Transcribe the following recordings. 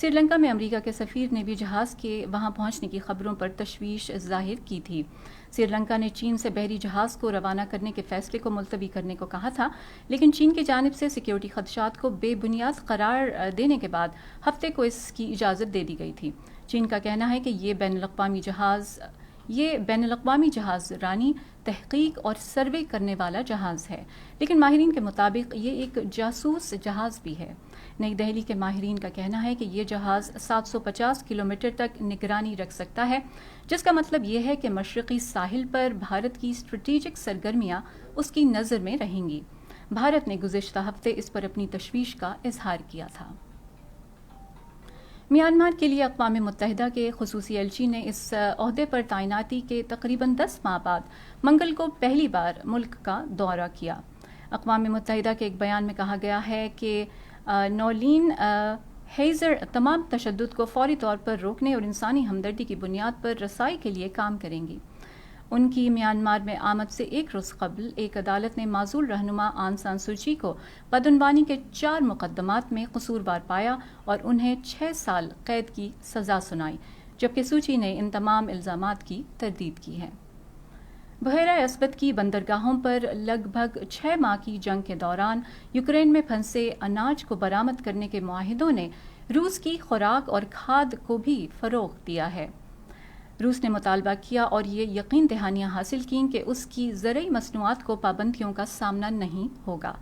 سری لنکا میں امریکہ کے سفیر نے بھی جہاز کے وہاں پہنچنے کی خبروں پر تشویش ظاہر کی تھی۔ سری لنکا نے چین سے بحری جہاز کو روانہ کرنے کے فیصلے کو ملتوی کرنے کو کہا تھا، لیکن چین کی جانب سے سیکیورٹی خدشات کو بے بنیاد قرار دینے کے بعد ہفتے کو اس کی اجازت دے دی گئی تھی۔ چین کا کہنا ہے کہ یہ بین الاقوامی جہاز رانی تحقیق اور سروے کرنے والا جہاز ہے، لیکن ماہرین کے مطابق یہ ایک جاسوس جہاز بھی ہے۔ نئی دہلی کے ماہرین کا کہنا ہے کہ یہ جہاز 750 کلومیٹر تک نگرانی رکھ سکتا ہے، جس کا مطلب یہ ہے کہ مشرقی ساحل پر بھارت کی اسٹریٹجک سرگرمیاں اس کی نظر میں رہیں گی۔ بھارت نے گزشتہ ہفتے اس پر اپنی تشویش کا اظہار کیا تھا۔ میانمار کے لیے اقوام متحدہ کے خصوصی ایلچی نے اس عہدے پر تعیناتی کے تقریباً 10 ماہ بعد منگل کو پہلی بار ملک کا دورہ کیا۔ اقوام متحدہ کے ایک بیان میں کہا گیا ہے کہ نولین ہیزر تمام تشدد کو فوری طور پر روکنے اور انسانی ہمدردی کی بنیاد پر رسائی کے لیے کام کریں گی۔ ان کی میانمار میں آمد سے ایک روز قبل ایک عدالت نے معزول رہنما آن سان سوچی کو بدعنوانی کے 4 مقدمات میں قصوروار پایا اور انہیں 6 سال قید کی سزا سنائی، جبکہ سوچی نے ان تمام الزامات کی تردید کی ہے۔ بحیرہ اسود کی بندرگاہوں پر لگ بھگ 6 ماہ کی جنگ کے دوران یوکرین میں پھنسے اناج کو برآمد کرنے کے معاہدوں نے روس کی خوراک اور کھاد کو بھی فروغ دیا ہے۔ روس نے مطالبہ کیا اور یہ یقین دہانیاں حاصل کیں کہ اس کی زرعی مصنوعات کو پابندیوں کا سامنا نہیں ہوگا،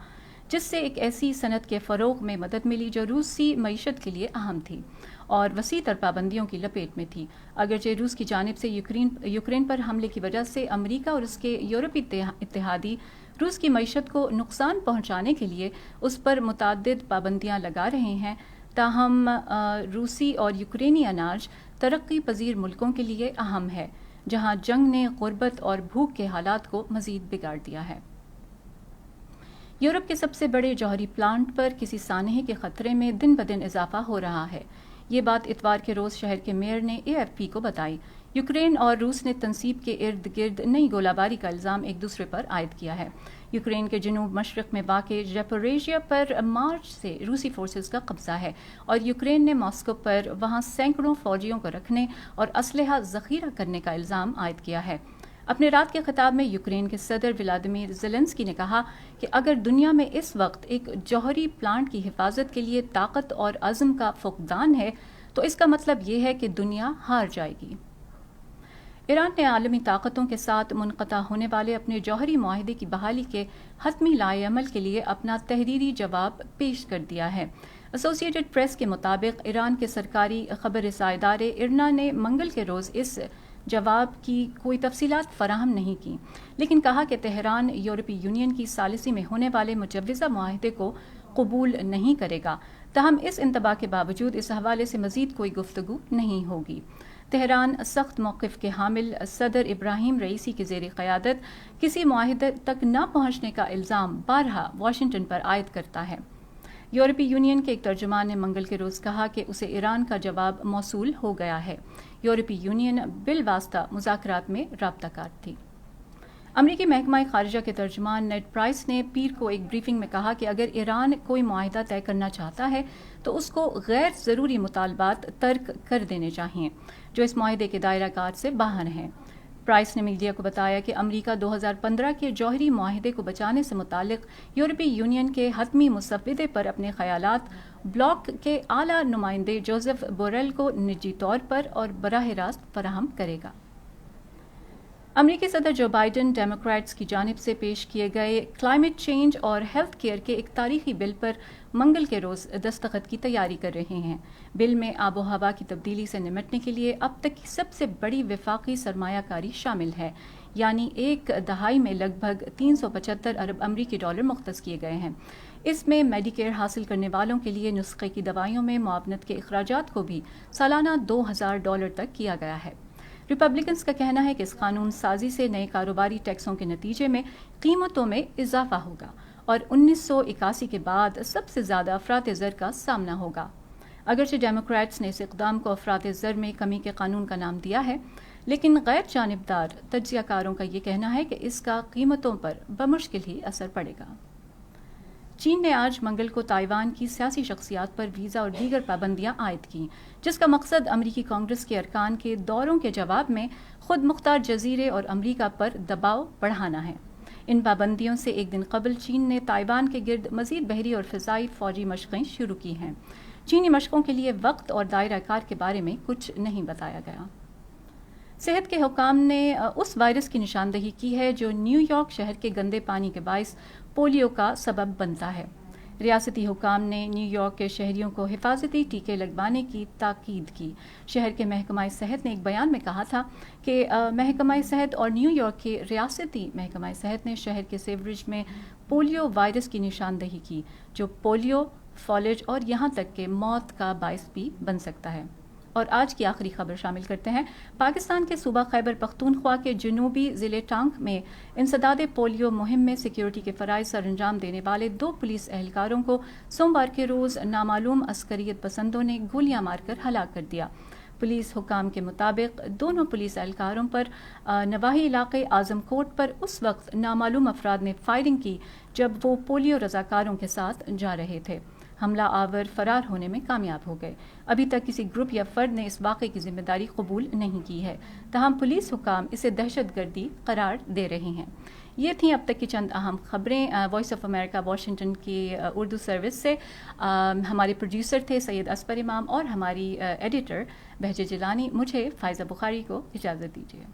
جس سے ایک ایسی صنعت کے فروغ میں مدد ملی جو روسی معیشت کے لیے اہم تھی اور وسیع تر پابندیوں کی لپیٹ میں تھی۔ اگرچہ روس کی جانب سے یوکرین پر حملے کی وجہ سے امریکہ اور اس کے یورپی اتحادی روس کی معیشت کو نقصان پہنچانے کے لیے اس پر متعدد پابندیاں لگا رہے ہیں، تاہم روسی اور یوکرینی اناج ترقی پذیر ملکوں کے لیے اہم ہے، جہاں جنگ نے غربت اور بھوک کے حالات کو مزید بگاڑ دیا ہے۔ یورپ کے سب سے بڑے جوہری پلانٹ پر کسی سانحے کے خطرے میں دن بدن اضافہ ہو رہا ہے۔ یہ بات اتوار کے روز شہر کے میئر نے AFP کو بتائی۔ یوکرین اور روس نے تنصیب کے ارد گرد نئی گولہ باری کا الزام ایک دوسرے پر عائد کیا ہے۔ یوکرین کے جنوب مشرق میں واقع زیپوریژیا پر مارچ سے روسی فورسز کا قبضہ ہے اور یوکرین نے ماسکو پر وہاں سینکڑوں فوجیوں کو رکھنے اور اسلحہ ذخیرہ کرنے کا الزام عائد کیا ہے۔ اپنے رات کے خطاب میں یوکرین کے صدر ولادیمیر زیلنسکی نے کہا کہ اگر دنیا میں اس وقت ایک جوہری پلانٹ کی حفاظت کے لیے طاقت اور عزم کا فقدان ہے تو اس کا مطلب یہ ہے کہ دنیا ہار جائے گی۔ ایران نے عالمی طاقتوں کے ساتھ منقطع ہونے والے اپنے جوہری معاہدے کی بحالی کے حتمی لائحہ عمل کے لیے اپنا تحریری جواب پیش کر دیا ہے۔ ایسوسی ایٹڈ پریس کے مطابق ایران کے سرکاری خبر رساں ادارے IRNA نے منگل کے روز اس جواب کی کوئی تفصیلات فراہم نہیں کی، لیکن کہا کہ تہران یورپی یونین کی ثالثی میں ہونے والے مجوزہ معاہدے کو قبول نہیں کرے گا، تاہم اس انتباہ کے باوجود اس حوالے سے مزید کوئی گفتگو نہیں ہوگی۔ تہران سخت موقف کے حامل صدر ابراہیم رئیسی کی زیر قیادت کسی معاہدے تک نہ پہنچنے کا الزام بارہا واشنگٹن پر عائد کرتا ہے۔ یورپی یونین کے ایک ترجمان نے منگل کے روز کہا کہ اسے ایران کا جواب موصول ہو گیا ہے۔ یورپی یونین بالواسطہ مذاکرات میں رابطہ کار تھی۔ امریکی محکمہ خارجہ کے ترجمان نیڈ پرائس نے پیر کو ایک بریفنگ میں کہا کہ اگر ایران کوئی معاہدہ طے کرنا چاہتا ہے تو اس کو غیر ضروری مطالبات ترک کر دینے چاہئیں جو اس معاہدے کے دائرہ کار سے باہر ہیں۔ پرائس نے میڈیا کو بتایا کہ امریکہ 2015 کے جوہری معاہدے کو بچانے سے متعلق یورپی یونین کے حتمی مسودے پر اپنے خیالات بلاک کے اعلیٰ نمائندے جوزف بوریل کو نجی طور پر اور براہ راست فراہم کرے گا۔ امریکی صدر جو بائیڈن ڈیموکریٹس کی جانب سے پیش کیے گئے کلائمیٹ چینج اور ہیلتھ کیئر کے ایک تاریخی بل پر منگل کے روز دستخط کی تیاری کر رہے ہیں۔ بل میں آب و ہوا کی تبدیلی سے نمٹنے کے لیے اب تک کی سب سے بڑی وفاقی سرمایہ کاری شامل ہے، یعنی ایک دہائی میں لگ بھگ 375 ارب امریکی ڈالر مختص کیے گئے ہیں۔ اس میں میڈیکیئر حاصل کرنے والوں کے لیے نسخے کی دوائیوں میں معاونت کے اخراجات کو بھی سالانہ $2000 تک کیا گیا ہے۔ ریپبلکنز کا کہنا ہے کہ اس قانون سازی سے نئے کاروباری ٹیکسوں کے نتیجے میں قیمتوں میں اضافہ ہوگا اور 1981 کے بعد سب سے زیادہ افراط زر کا سامنا ہوگا۔ اگرچہ ڈیموکریٹس نے اس اقدام کو افراط زر میں کمی کے قانون کا نام دیا ہے، لیکن غیر جانبدار تجزیہ کاروں کا یہ کہنا ہے کہ اس کا قیمتوں پر بمشکل ہی اثر پڑے گا۔ چین نے آج منگل کو تائیوان کی سیاسی شخصیات پر ویزا اور دیگر پابندیاں عائد کیں، جس کا مقصد امریکی کانگریس کے ارکان کے دوروں کے جواب میں خود مختار جزیرے اور امریکہ پر دباؤ بڑھانا ہے۔ ان پابندیوں سے ایک دن قبل چین نے تائیوان کے گرد مزید بحری اور فضائی فوجی مشقیں شروع کی ہیں۔ چینی مشقوں کے لیے وقت اور دائرہ کار کے بارے میں کچھ نہیں بتایا گیا۔ صحت کے حکام نے اس وائرس کی نشاندہی کی ہے جو نیو یارک شہر کے گندے پانی کے باعث پولیو کا سبب بنتا ہے۔ ریاستی حکام نے نیو یارک کے شہریوں کو حفاظتی ٹیکے لگوانے کی تاکید کی۔ شہر کے محکمہ صحت نے ایک بیان میں کہا تھا کہ محکمہ صحت اور نیو یارک کے ریاستی محکمہ صحت نے شہر کے سیوریج میں پولیو وائرس کی نشاندہی کی، جو پولیو، فالج اور یہاں تک کہ موت کا باعث بھی بن سکتا ہے۔ اور آج کی آخری خبر شامل کرتے ہیں۔ پاکستان کے صوبہ خیبر پختونخوا کے جنوبی ضلع ٹانک میں انسداد پولیو مہم میں سیکیورٹی کے فرائض سر انجام دینے والے 2 پولیس اہلکاروں کو سوموار کے روز نامعلوم عسکریت پسندوں نے گولیاں مار کر ہلاک کر دیا۔ پولیس حکام کے مطابق دونوں پولیس اہلکاروں پر نواحی علاقے اعظم کوٹ پر اس وقت نامعلوم افراد نے فائرنگ کی جب وہ پولیو رضاکاروں کے ساتھ جا رہے تھے۔ حملہ آور فرار ہونے میں کامیاب ہو گئے۔ ابھی تک کسی گروپ یا فرد نے اس واقعے کی ذمہ داری قبول نہیں کی ہے، تاہم پولیس حکام اسے دہشت گردی قرار دے رہے ہیں۔ یہ تھیں اب تک کی چند اہم خبریں وائس آف امریکہ واشنگٹن کی اردو سروس سے۔ ہمارے پروڈیوسر تھے سید اصفر امام اور ہماری ایڈیٹر بہجہ جیلانی۔ مجھے فائزہ بخاری کو اجازت دیجیے۔